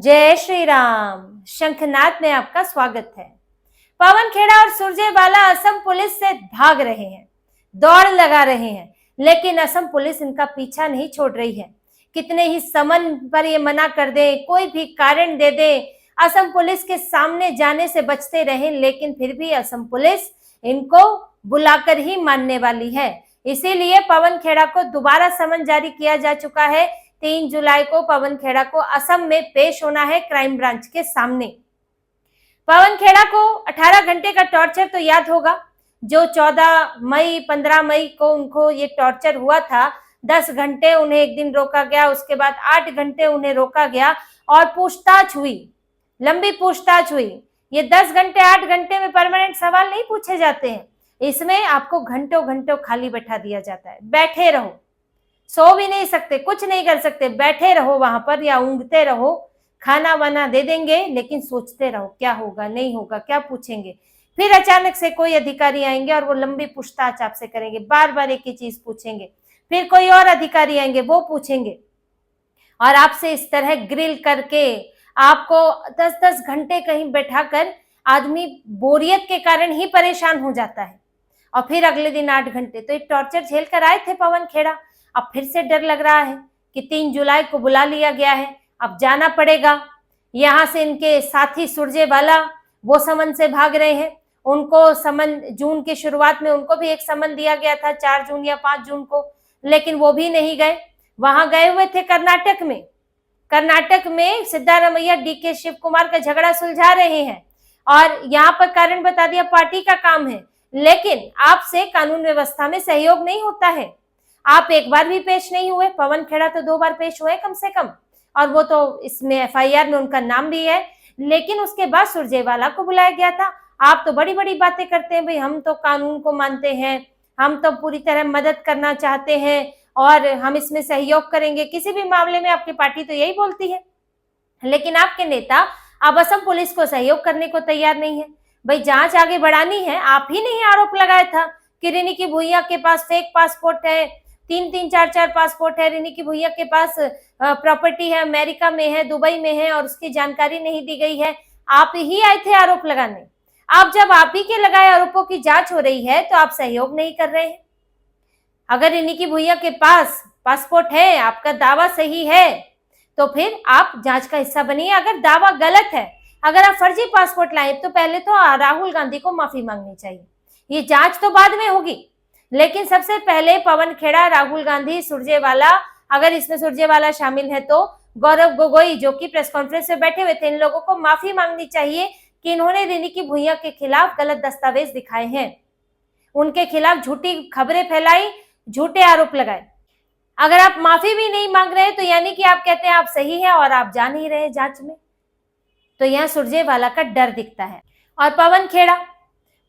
जय श्री राम। शंखनाद में आपका स्वागत है। पवन खेड़ा और सुरजेवाला असम पुलिस से भाग रहे हैं, दौड़ लगा रहे हैं, लेकिन असम पुलिस इनका पीछा नहीं छोड़ रही है। कितने ही समन पर ये मना कर दे, कोई भी कारण दे दे, असम पुलिस के सामने जाने से बचते रहे, लेकिन फिर भी असम पुलिस इनको बुलाकर ही मानने वाली है। इसीलिए पवन खेड़ा को दोबारा समन जारी किया जा चुका है। 3 जुलाई को पवन खेड़ा को असम में पेश होना है क्राइम ब्रांच के सामने। पवन खेड़ा को 18 घंटे का टॉर्चर तो याद होगा, जो 14 मई 15 मई को उनको ये टॉर्चर हुआ था। 10 घंटे उन्हें एक दिन रोका गया, उसके बाद 8 घंटे उन्हें रोका गया और पूछताछ हुई, लंबी पूछताछ हुई। ये 10 घंटे 8 घंटे में परमानेंट सवाल नहीं पूछे जाते हैं, इसमें आपको घंटों घंटों खाली बैठा दिया जाता है। बैठे रहो, सो भी नहीं सकते, कुछ नहीं कर सकते, बैठे रहो वहां पर या ऊँघते रहो। खाना वाना दे देंगे, लेकिन सोचते रहो क्या होगा नहीं होगा, क्या पूछेंगे। फिर अचानक से कोई अधिकारी आएंगे और वो लंबी पूछताछ आपसे करेंगे, बार बार एक ही चीज पूछेंगे। फिर कोई और अधिकारी आएंगे, वो पूछेंगे और आपसे इस तरह ग्रिल करके आपको 10-10 घंटे कहीं बैठाकर आदमी बोरियत के कारण ही परेशान हो जाता है। और फिर अगले दिन 8 घंटे। तो ये टॉर्चर झेल कर आए थे पवन खेड़ा। अब फिर से डर लग रहा है कि 3 जुलाई को बुला लिया गया है, अब जाना पड़ेगा। यहाँ से इनके साथी सुरजेवाला वो समन से भाग रहे हैं। उनको समन जून की शुरुआत में उनको भी एक समन दिया गया था, 4 जून या 5 जून को, लेकिन वो भी नहीं गए। वहां गए हुए थे कर्नाटक में। कर्नाटक में सिद्धारमैया डीके शिव कुमार का झगड़ा सुलझा रहे हैं और यहाँ पर कारण बता दिया, पार्टी का काम है, लेकिन आपसे कानून व्यवस्था में सहयोग नहीं होता है। आप एक बार भी पेश नहीं हुए। पवन खेड़ा तो 2 बार पेश हुए कम से कम, और वो तो इसमें एफआईआर में उनका नाम भी है। लेकिन उसके बाद सुरजेवाला को बुलाया गया था। आप तो बड़ी बड़ी बातें करते हैं, भाई हम तो कानून को मानते हैं, हम तो पूरी तरह मदद करना चाहते हैं और हम इसमें सहयोग करेंगे किसी भी मामले में। आपकी पार्टी तो यही बोलती है, लेकिन आपके नेता अब असम पुलिस को सहयोग करने को तैयार नहीं है। भाई जांच आगे बढ़ानी है। आप ही ने आरोप लगाया था कि रिनिकी भुइयां के पास फेक पासपोर्ट है, 3-3 4-4 पासपोर्ट है। रिनिकी भुइयां के पास प्रॉपर्टी है, अमेरिका में है, दुबई में है, और उसकी जानकारी नहीं दी गई है। आप ही आए थे आरोप लगाने। आप जब आप ही के लगाए आरोपों की जांच हो रही है तो आप सहयोग नहीं कर रहे हैं। अगर रिनिकी भुइयां के पास पासपोर्ट है, आपका दावा सही है, तो फिर आप जांच का हिस्सा बनिए। अगर दावा गलत है, अगर आप फर्जी पासपोर्ट लाए, तो पहले तो राहुल गांधी को माफी मांगनी चाहिए। ये जांच तो बाद में होगी, लेकिन सबसे पहले पवन खेड़ा, राहुल गांधी, सुरजेवाला, अगर इसमें सुरजेवाला शामिल है तो गौरव गोगोई जो कि प्रेस कॉन्फ्रेंस में बैठे हुए थे, इन लोगों को माफी मांगनी चाहिए कि इन्होंने रिनिकी भुइयां के खिलाफ गलत दस्तावेज दिखाए हैं, उनके खिलाफ झूठी खबरें फैलाई, झूठे आरोप लगाए। अगर आप माफी भी नहीं मांग रहे तो यानी कि आप कहते हैं आप सही है और आप जा नहीं रहे जांच में। तो यहाँ सुरजेवाला का डर दिखता है। और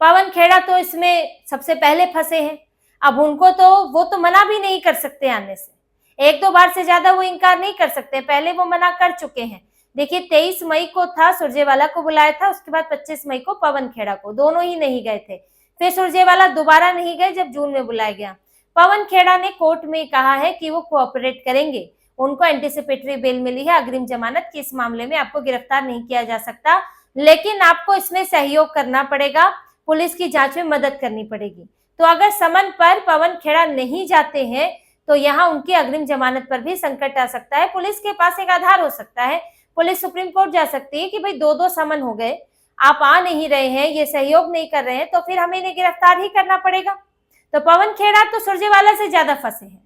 पवन खेड़ा तो इसमें सबसे पहले फंसे हैं। अब उनको तो वो तो मना भी नहीं कर सकते आने से, 1-2 बार से ज्यादा वो इनकार नहीं कर सकते। पहले वो मना कर चुके हैं। देखिए 23 मई को था सुरजेवाला को बुलाया था, उसके बाद 25 मई को पवन खेड़ा को, दोनों ही नहीं गए थे। फिर सुरजेवाला दोबारा नहीं गए जब जून में बुलाया गया। पवन खेड़ा ने कोर्ट में कहा है कि वो कोऑपरेट करेंगे। उनको एंटीसिपेटरी बेल मिली है, अग्रिम जमानत की। इस मामले में आपको गिरफ्तार नहीं किया जा सकता, लेकिन आपको इसमें सहयोग करना पड़ेगा, पुलिस की जांच में मदद करनी पड़ेगी। तो अगर समन पर पवन खेड़ा नहीं जाते हैं तो यहाँ उनकी अग्रिम जमानत पर भी संकट आ सकता है। पुलिस के पास एक आधार हो सकता है, पुलिस सुप्रीम कोर्ट जा सकती है कि भाई 2-2 समन हो गए, आप आ नहीं रहे हैं, ये सहयोग नहीं कर रहे हैं, तो फिर हमें इन्हें गिरफ्तार ही करना पड़ेगा। तो पवन खेड़ा तो सुरजेवाला से ज्यादा फंसे हैं।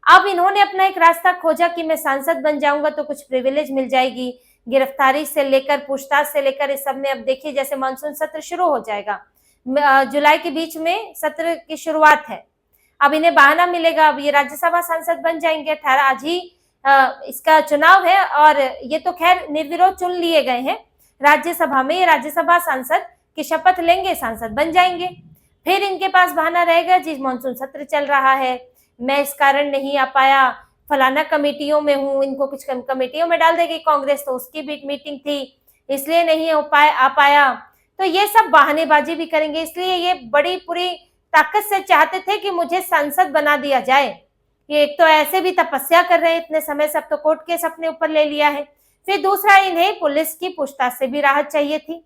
अब इन्होंने अपना एक रास्ता खोजा कि मैं सांसद बन जाऊंगा तो कुछ प्रिविलेज मिल जाएगी, गिरफ्तारी से लेकर पूछताछ से लेकर इस सब में। अब देखिए जैसे मानसून सत्र शुरू हो जाएगा, जुलाई के बीच में सत्र की शुरुआत है, अब इन्हें बहाना मिलेगा, अब ये राज्यसभा सांसद बन जाएंगे। 18 आज ही इसका चुनाव है और ये तो खैर निर्विरोध चुन लिए गए हैं राज्यसभा में। ये राज्यसभा सांसद की शपथ लेंगे, सांसद बन जाएंगे। फिर इनके पास बहाना रहेगा, जी मानसून सत्र चल रहा है, मैं इस कारण नहीं आ पाया, फलाना कमेटियों में हूँ, इनको कुछ कमेटियों में डाल देगी कांग्रेस, तो उसकी भी मीटिंग थी इसलिए नहीं आ पाया। तो ये सब बहानेबाजी भी करेंगे। इसलिए ये बड़ी पूरी ताकत से चाहते थे कि मुझे सांसद बना दिया जाए। ये एक तो ऐसे भी तपस्या कर रहे हैं इतने समय से, अब तो कोर्ट केस अपने ऊपर ले लिया है, फिर दूसरा, इन्हें पुलिस की पूछताछ से भी राहत चाहिए थी।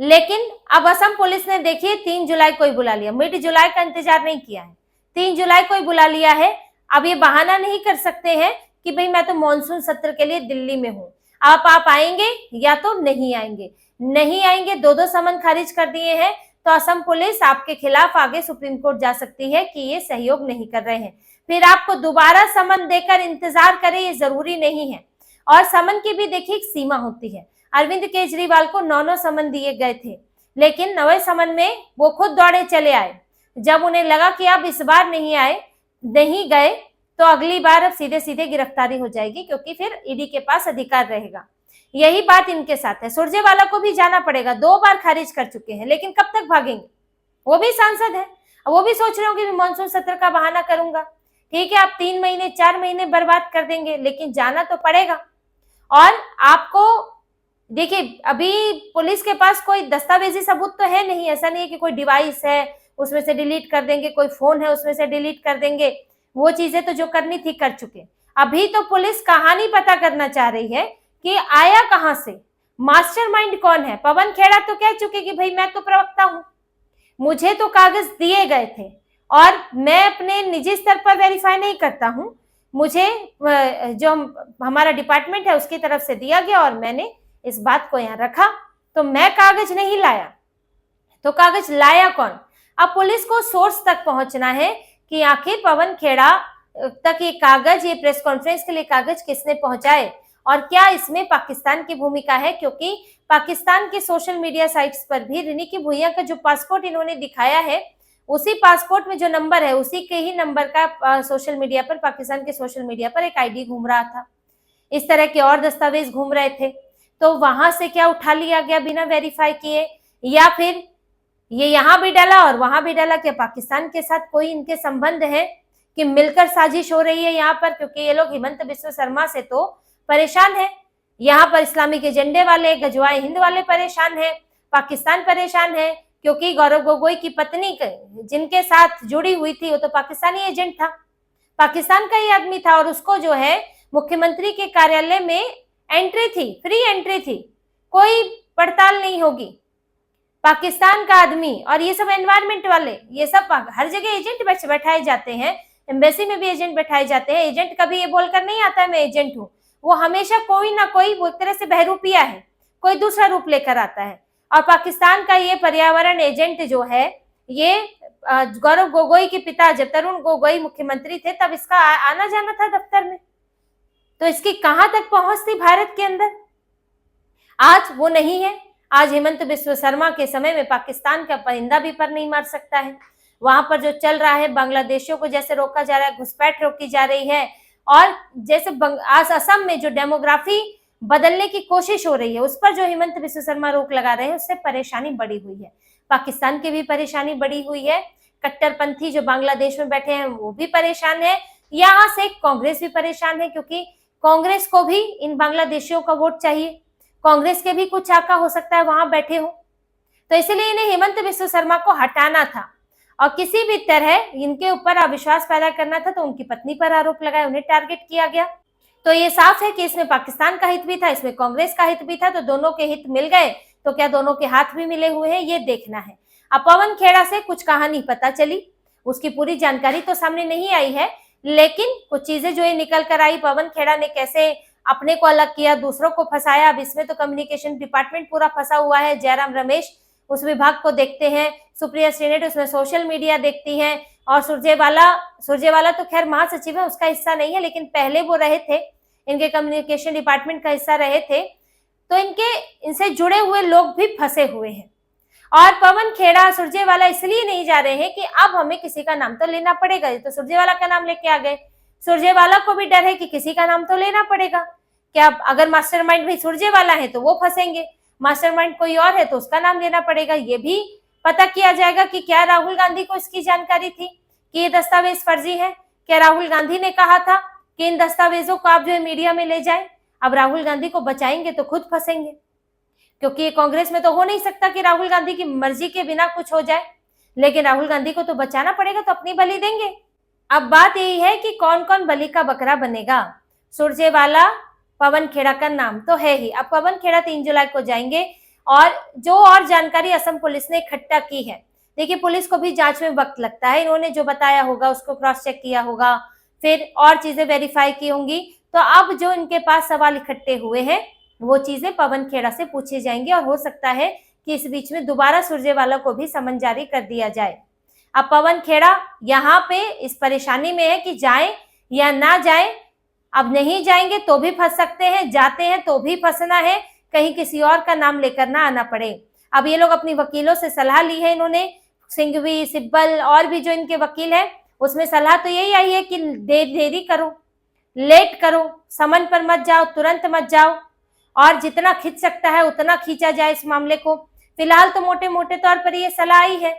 लेकिन अब असम पुलिस ने देखिए 3 जुलाई को ही बुला लिया, मिड जुलाई का इंतजार नहीं किया है, 3 जुलाई को ही बुला लिया है। अब ये बहाना नहीं कर सकते हैं कि भाई मैं तो मॉनसून सत्र के लिए दिल्ली में हूं, आप आएंगे या तो नहीं आएंगे। नहीं आएंगे, 2 समन खारिज कर दिए हैं, तो असम पुलिस आपके खिलाफ आगे सुप्रीम कोर्ट जा सकती है कि ये सहयोग नहीं कर रहे हैं। फिर आपको दोबारा समन देकर इंतजार करे, ये जरूरी नहीं है। और समन की भी देखिए एक सीमा होती है। अरविंद केजरीवाल को 9 समन दिए गए थे, लेकिन 9वें समन में वो खुद दौड़े चले आए। जब उन्हें लगा कि अब इस बार नहीं गए तो अगली बार अब सीधे सीधे गिरफ्तारी हो जाएगी, क्योंकि फिर ईडी के पास अधिकार रहेगा। यही बात इनके साथ है। सुरजेवाला को भी जाना पड़ेगा, 2 बार खारिज कर चुके हैं, लेकिन कब तक भागेंगे? वो भी सांसद है, वो भी सोच रहे होंगे मानसून सत्र का बहाना करूंगा। ठीक है, आप 3 महीने 4 महीने बर्बाद कर देंगे, लेकिन जाना तो पड़ेगा। और आपको देखिए, अभी पुलिस के पास कोई दस्तावेजी सबूत तो है नहीं। ऐसा नहीं है कि कोई डिवाइस है उसमें से डिलीट कर देंगे, कोई फोन है उसमें से डिलीट कर देंगे। वो चीजें तो जो करनी थी कर चुके। अभी तो पुलिस कहानी पता करना चाह रही है कि आया कहां से, मास्टरमाइंड कौन है। पवन खेड़ा तो कह चुके कि भाई मैं तो प्रवक्ता हूं, मुझे तो कागज दिए गए थे और मैं अपने निजी स्तर पर वेरीफाई नहीं करता हूं, मुझे जो हमारा डिपार्टमेंट है उसकी तरफ से दिया गया और मैंने इस बात को यहाँ रखा, तो मैं कागज नहीं लाया। तो कागज लाया कौन? अब पुलिस को सोर्स तक पहुंचना है कि आखिर पवन खेड़ा तक ये कागज, ये प्रेस कॉन्फ्रेंस के लिए कागज किसने पहुंचाए और क्या इसमें पाकिस्तान की भूमिका है। क्योंकि पाकिस्तान के सोशल मीडिया साइट्स पर भी रिनी की भुइयां का जो पासपोर्ट इन्होंने दिखाया है, उसी पासपोर्ट में जो नंबर है उसी के ही नंबर का सोशल मीडिया पर, पाकिस्तान के सोशल मीडिया पर एक आईडी घूम रहा था। इस तरह के और दस्तावेज घूम रहे थे। तो वहां से क्या उठा लिया गया बिना वेरीफाई किए, या फिर ये यहां भी डाला और वहां भी डाला? क्या पाकिस्तान के साथ कोई इनके संबंध है कि मिलकर साजिश हो रही है यहाँ पर? क्योंकि ये लोग हिमंत बिस्व शर्मा से तो परेशान है, यहाँ पर इस्लामिक एजेंडे वाले, गजवाए हिंद वाले परेशान है, पाकिस्तान परेशान है, क्योंकि गौरव गोगोई की पत्नी जिनके साथ जुड़ी हुई थी वो तो पाकिस्तानी एजेंट था, पाकिस्तान का ही आदमी था, और उसको जो है मुख्यमंत्री के कार्यालय में एंट्री थी, फ्री एंट्री थी, कोई पड़ताल नहीं होगी। पाकिस्तान का आदमी और ये सब एनवायरमेंट वाले, ये सब हर जगह एजेंट बैठाए जाते हैं, एम्बेसी में भी एजेंट बैठाए जाते हैं। एजेंट कभी ये बोलकर नहीं आता है मैं एजेंट हूँ, वो हमेशा कोई ना कोई, वो एक तरह से बहरूपिया है, कोई दूसरा रूप लेकर आता है। और पाकिस्तान का ये पर्यावरण एजेंट जो है, ये गौरव गोगोई के पिता जब तरुण गोगोई मुख्यमंत्री थे तब इसका आना जाना था दफ्तर में, तो इसकी कहां तक पहुंच थी भारत के अंदर? आज वो नहीं है। आज हेमंत बिस्व शर्मा के समय में पाकिस्तान का परिंदा भी पर नहीं मार सकता है। वहां पर जो चल रहा है, बांग्लादेशियों को जैसे रोका जा रहा है, घुसपैठ रोकी जा रही है, और जैसे आज असम में जो डेमोग्राफी बदलने की कोशिश हो रही है उस पर जो हेमंत बिस्व शर्मा रोक लगा रहे हैं, उससे परेशानी बढ़ी हुई है। पाकिस्तान की भी परेशानी बढ़ी हुई है, कट्टरपंथी जो बांग्लादेश में बैठे हैं वो भी परेशान है, यहाँ से कांग्रेस भी परेशान है, क्योंकि कांग्रेस को भी इन बांग्लादेशियों का वोट चाहिए, कांग्रेस के भी कुछ आका हो सकता है वहां बैठे हो, तो इसलिए इन्हें हेमंत बिस्व शर्मा को हटाना था और किसी भी तरह इनके ऊपर अविश्वास पैदा करना था। तो उनकी पत्नी पर आरोप लगाया, उन्हें टारगेट किया गया। तो ये साफ है कि इसमें पाकिस्तान का हित भी था, इसमें कांग्रेस का हित भी था, तो दोनों के हित मिल गए, तो क्या दोनों के हाथ भी मिले हुए हैं, ये देखना है। अब पवन खेड़ा से कुछ कहानी पता चली, उसकी पूरी जानकारी तो सामने नहीं आई है, लेकिन कुछ चीजें जो ये निकल कर आई, पवन खेड़ा ने कैसे अपने को अलग किया, दूसरों को फंसाया। अब इसमें तो कम्युनिकेशन डिपार्टमेंट पूरा फंसा हुआ है, जयराम रमेश उस विभाग को देखते हैं, सुप्रिया श्रीनेट उसमें सोशल मीडिया देखती हैं, और सुरजेवाला तो खैर महासचिव है, उसका हिस्सा नहीं है, लेकिन पहले वो रहे थे, इनके कम्युनिकेशन डिपार्टमेंट का हिस्सा रहे थे, तो इनसे जुड़े हुए लोग भी फंसे हुए हैं। और पवन खेड़ा, सुरजेवाला इसलिए नहीं जा रहे हैं कि अब हमें किसी का नाम तो लेना पड़ेगा, तो सुरजेवाला का नाम लेके आ गए। सुरजेवाला को भी डर है कि किसी का नाम तो लेना पड़ेगा, क्या अगर मास्टरमाइंड भी सुरजेवाला है तो वो फंसेंगे, मास्टरमाइंड कोई और है तो उसका नाम लेना पड़ेगा। ये भी पता किया जाएगा कि क्या राहुल गांधी को इसकी जानकारी थी कि ये दस्तावेज फर्जी है। क्या राहुल गांधी ने कहा था कि इन दस्तावेजों को आप जो है मीडिया में ले जाएं? अब राहुल गांधी को बचाएंगे तो खुद फंसेंगे, क्योंकि ये कांग्रेस में तो हो नहीं सकता कि राहुल गांधी की मर्जी के बिना कुछ हो जाए, लेकिन राहुल गांधी को तो बचाना पड़ेगा, तो अपनी बलि देंगे। अब बात यही है कि कौन कौन बलि का बकरा बनेगा। सुरजेवाला, पवन खेड़ा का नाम तो है ही। अब पवन खेड़ा 3 जुलाई को जाएंगे और जो और जानकारी असम पुलिस ने इकट्ठा की है, देखिए पुलिस को भी जांच में वक्त लगता है, इन्होंने जो बताया होगा उसको क्रॉस चेक किया होगा, फिर और चीजें वेरीफाई की होंगी। तो अब जो इनके पास सवाल इकट्ठे हुए हैं वो चीजें पवन खेड़ा से पूछी जाएंगी और हो सकता है कि इस बीच में दोबारा सुरजेवाला को भी समन जारी कर दिया जाए। अब पवन खेड़ा यहाँ पे इस परेशानी में है कि जाए या ना जाए। अब नहीं जाएंगे तो भी फंस सकते हैं, जाते हैं तो भी फंसना है, कहीं किसी और का नाम लेकर ना आना पड़े। अब ये लोग अपनी वकीलों से सलाह ली है, इन्होंने सिंघवी, सिब्बल और भी जो इनके वकील हैं उसमें सलाह तो यही आई है कि देरी करो, लेट करो, समन पर मत जाओ, तुरंत मत जाओ और जितना खींच सकता है उतना खींचा जाए इस मामले को। फिलहाल तो मोटे मोटे तौर पर ये सलाह आई है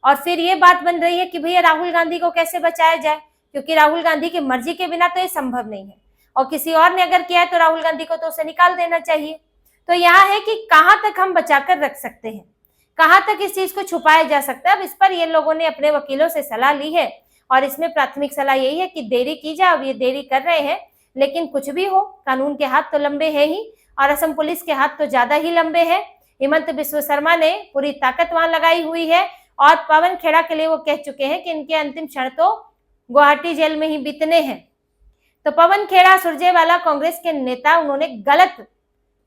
और फिर ये बात बन रही है कि भैया राहुल गांधी को कैसे बचाया जाए, क्योंकि राहुल गांधी की मर्जी के बिना तो ये संभव नहीं है और किसी और ने अगर किया है तो राहुल गांधी को तो उसे निकाल देना चाहिए। तो यहाँ है कि कहाँ तक हम बचाकर रख सकते हैं, कहाँ तक इस चीज को छुपाया जा सकता है। अब इस पर ये लोगों ने अपने वकीलों से सलाह ली है और इसमें प्राथमिक सलाह यही है कि देरी की जाए। अब ये देरी कर रहे हैं, लेकिन कुछ भी हो कानून के हाथ तो लंबे हैं ही और असम पुलिस के हाथ तो ज्यादा ही लंबे हैं। हेमंत बिस्व शर्मा ने पूरी ताकत वहां लगाई हुई है और पवन खेड़ा के लिए वो कह चुके हैं कि इनके अंतिम क्षण तो गुवाहाटी जेल में ही बीतने हैं। तो पवन खेड़ा सुरजेवाला कांग्रेस के नेता, उन्होंने गलत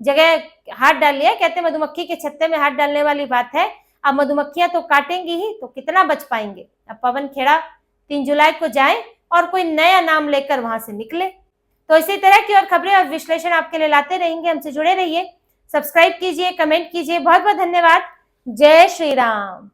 जगह हाथ डाल लिया। कहते मधुमक्खी के छत्ते में हाथ डालने वाली बात है। अब मधुमक्खियां तो काटेंगी ही, तो कितना बच पाएंगे। अब पवन खेड़ा 3 जुलाई को जाए और कोई नया नाम लेकर वहां से निकले। तो इसी तरह की और खबरें और विश्लेषण आपके लिए लाते रहेंगे, हमसे जुड़े रहिए, सब्सक्राइब कीजिए, कमेंट कीजिए। बहुत बहुत धन्यवाद। जय श्री राम।